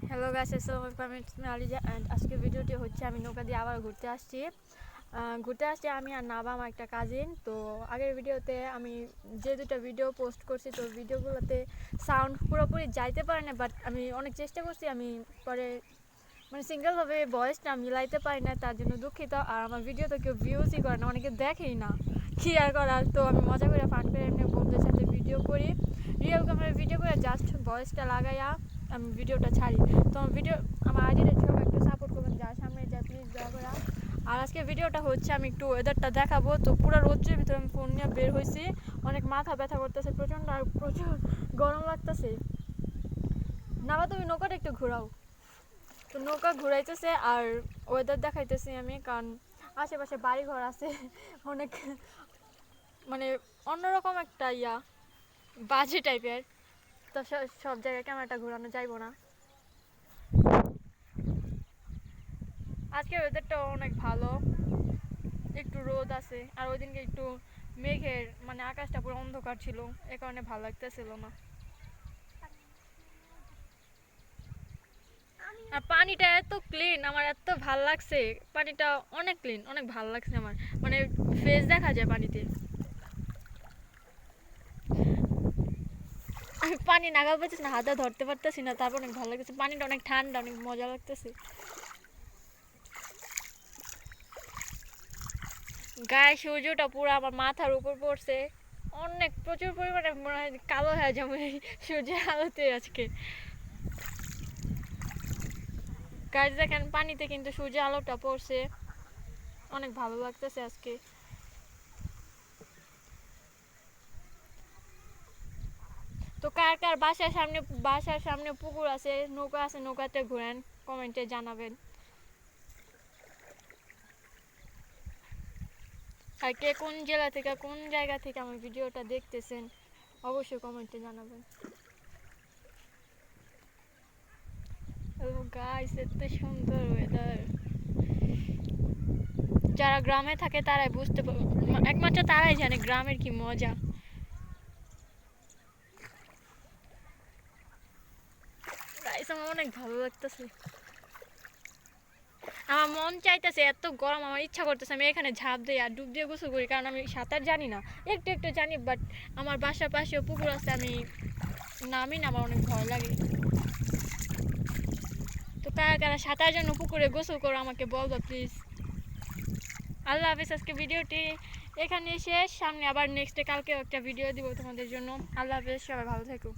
Hello guys, আসসালামু আলাইকুম। আমি আলিজা অ্যান্ড আজকের ভিডিওটি হচ্ছে আমি নৌকা দিয়ে আবার ঘুরতে আসছি আমি আর নাবা, আমার একটা কাজিন। তো আগের ভিডিওতে আমি যে দুটো ভিডিও পোস্ট করছি, তো ভিডিওগুলোতে সাউন্ড পুরোপুরি যাইতে পারে না, বাট আমি অনেক চেষ্টা করছি। আমি পরে সিঙ্গেলভাবে ভয়েসটা মিলাইতে পারি না, তার জন্য দুঃখিত। আর আমার ভিডিও তো কেউ ভিউজই করে না, অনেকে দেখেই না, কী আর করার। তো আমি মজা করে ফান করে এমনি বন্ধুদের সাথে ভিডিও করি, রিয়েল ক্যামেরায় ভিডিও করে জাস্ট ভয়েসটা লাগাইয়া আমি ভিডিওটা ছাড়ি। তো আমার আইডিটা সবাই একটু সাপোর্ট করবেন, যার সামনে যা প্লিজ দয়া করে। আর আজকে ভিডিওটা হচ্ছে আমি একটু ওয়েদারটা দেখাবো। তো পুরো রোদ্রের ভিতরে আমি ফোন নিয়ে বের হয়েছি, অনেক মাথা ব্যথা করতেছে প্রচণ্ড, আর প্রচুর গরম লাগতেছে। নাবা তুমি নৌকাটা একটু ঘোরাও। তো নৌকা ঘুরাইতেছে আর ওয়েদার দেখাইতেছি আমি, কারণ আশেপাশে বাড়ি ঘর আছে অনেক, মানে অন্যরকম একটা বাজে টাইপের। তো সব জায়গায় ক্যামেরাটা ঘোরানো যাইব না। আজকের ওয়েদারটা অনেক ভালো, একটু রোদ আছে, আর ওই দিনকে একটু মেঘের আকাশটা পুরো অন্ধকার ছিল, এ কারণে ভালো লাগতেছিল না। আর পানিটা এত ক্লিন, আমার এত ভাল লাগছে। পানিটা অনেক ক্লিন, অনেক ভাল লাগছে আমার, ফেস দেখা যায় পানিতে। আমি পানি নাগাল পাচ্ছি না, হাতে ধরতে পারতেছি না, তারপর অনেক ভালো লাগতেছে। পানিটা অনেক ঠান্ডা, অনেক মজা লাগতেছে। গায়ে সূর্যটা পুরো আমার মাথার উপর পড়ছে, অনেক প্রচুর পরিমাণে মনে হয় কালো হয়ে যাবে এই সূর্যের আলোতে আজকে। গাছ দেখেন, পানিতে কিন্তু সূর্যের আলোটা পড়ছে, অনেক ভালো লাগতেছে আজকে। তো কার কার বাসার সামনে পুকুর আছে, নৌকা আছে, নৌকাতে ঘুরেন, কমেন্টে জানাবেন। আর কে কোন জেলা থেকে, কোন জায়গা থেকে আমার ভিডিওটা দেখতেছেন, অবশ্যই কমেন্টে জানাবেন। ও গাইস, এত সুন্দর ওয়েদার। যারা গ্রামে থাকে তারাই বুঝতে পারবে, একমাত্র তারাই জানে গ্রামের কি মজা। গাইস, আমার অনেক ভালো লাগতেছে। আমার মন চাইতেছে, এত গরম, আমার ইচ্ছা করতেছে আমি এখানে ঝাঁপ দিই আর ডুব দিয়ে গোসল করি, কারণ আমি সাঁতার জানি না, একটু একটু জানি, বাট আমার বাসার পাশেও পুকুর আছে, আমি নামি না, আমার অনেক ভয় লাগে। তো কারা কারা সাঁতার জন্য পুকুরে গোসল করো আমাকে বলবো প্লিজ। আল্লাহ হাফিজ। আজকে ভিডিওটি এখানে শেষ, সামনে আবার নেক্সটে কালকে একটা ভিডিও দিব তোমাদের জন্য। আল্লাহ হাফিজ, সবাই ভালো থেকো।